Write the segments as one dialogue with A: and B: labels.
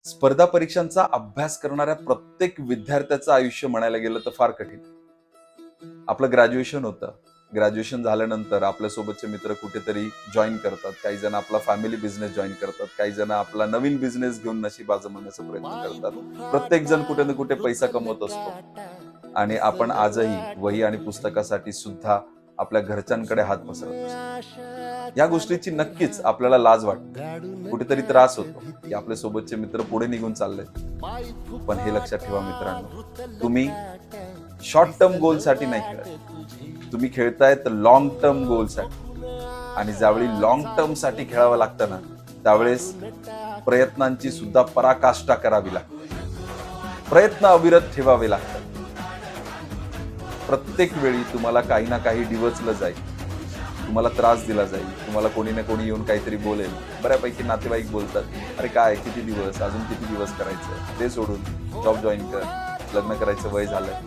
A: स्पर्धा परीक्षांचा अभ्यास करणाऱ्या प्रत्येक विद्यार्थ्याचं आयुष्य म्हणायला गेलं तर फार कठीण. आपलं ग्रॅज्युएशन होतं. ग्रॅज्युएशन झाल्यानंतर आपल्यासोबतचे मित्र कुठेतरी जॉईन करतात. काही जण आपला फॅमिली बिझनेस जॉईन करतात. काही जण आपला नवीन बिझनेस घेऊन नशीब आजमावण्याचा प्रयत्न करतात. प्रत्येक जण कुठे ना कुठे पैसा कमवत असतो. आणि आपण आजही वही आणि पुस्तकासाठी सुद्धा आपल्या घरच्यांकडे हात पसरत असतो. या गोष्टीची नक्कीच आपल्याला लाज वाटते. कुठेतरी त्रास होतो की आपल्या सोबतचे मित्र पुढे निघून चाललेत. पण हे लक्षात ठेवा मित्रांनो, तुम्ही शॉर्ट टर्म गोल साठी नाही खेळत. तुम्ही खेळताय तर लॉंग टर्म गोल साठी. आणि ज्यावेळी लॉंग टर्म साठी खेळावं लागतं ना, त्यावेळेस प्रयत्नांची सुद्धा पराकाष्ठा करावी लागते. प्रयत्न अविरत ठेवावे लागतात. प्रत्येक वेळी तुम्हाला काही ना काही डिवचलं जाईल, तुम्हाला त्रास दिला जाईल, तुम्हाला कोणी ना कोणी येऊन काहीतरी बोलेल. बऱ्यापैकी नातेवाईक बोलतात, अरे काय किती दिवस, अजून किती दिवस करायचं, ते सोडून जॉब जॉईन कर, लग्न करायचं वय झालंय.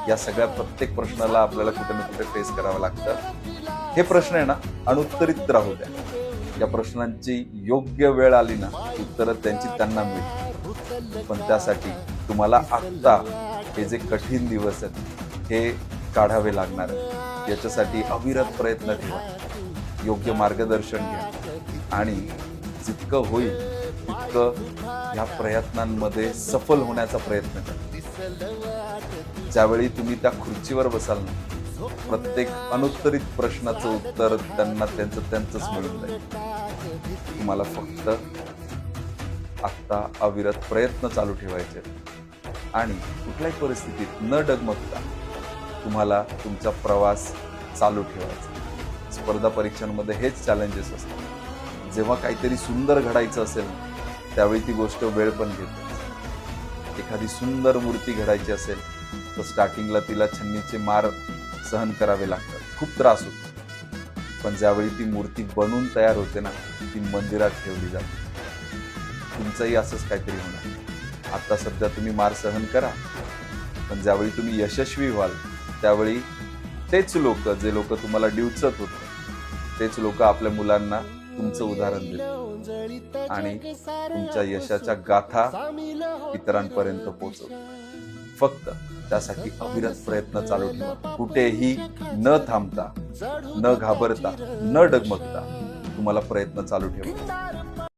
A: या सगळ्या प्रत्येक प्रश्नाला आपल्याला कुठे ना कुठे फेस करावं लागतं. हे प्रश्न आहे ना, अनुत्तरित राहू द्या. या प्रश्नांची योग्य वेळ आली ना, उत्तरं त्यांची त्यांना मिळतील. पण त्यासाठी तुम्हाला आत्ता हे जे कठीण दिवस आहेत हे काढावे लागणार आहे. याच्यासाठी अविरत प्रयत्न ठेवा, योग्य मार्गदर्शन घ्या आणि जितकं होईल तितकं या प्रयत्नांमध्ये सफल होण्याचा प्रयत्न करा. ज्यावेळी तुम्ही त्या खुर्चीवर बसाल ना, प्रत्येक अनुत्तरित प्रश्नाचं उत्तर त्यांना त्यांचंच मिळून जाईल. तुम्हाला फक्त आत्ता अविरत प्रयत्न चालू ठेवायचे आणि कुठल्याही परिस्थितीत न डगमगता तुम्हाला तुमचा प्रवास चालू ठेवायचा. स्पर्धा परीक्षांमध्ये हेच चॅलेंजेस असतात. जेव्हा काहीतरी सुंदर घडायचं असेल त्यावेळी ती गोष्ट वेळ पण घेते. एखादी सुंदर मूर्ती घडायची असेल तर स्टार्टिंगला तिला छन्नीचे मार सहन करावे लागतात, खूप त्रास होतो. पण ज्यावेळी ती मूर्ती बनून तयार होते ना, ती मंदिरात ठेवली जाते. तुमचंही असंच काहीतरी होणार. आता सध्या तुम्ही मार सहन करा, पण ज्यावेळी तुम्ही यशस्वी व्हाल त्यावेळी तेच लोक, जे लोक तुम्हाला डिवचत होते, तेच लोक आपल्या मुलांना तुमचं उदाहरण देतात आणि तुमच्या यशाच्या गाथा इतरांपर्यंत पोहोचवतात. फक्त त्यासाठी अविरत प्रयत्न चालू ठेवा. कुठेही न थांबता, न घाबरता, न डगमगता तुम्हाला प्रयत्न चालू ठेवा.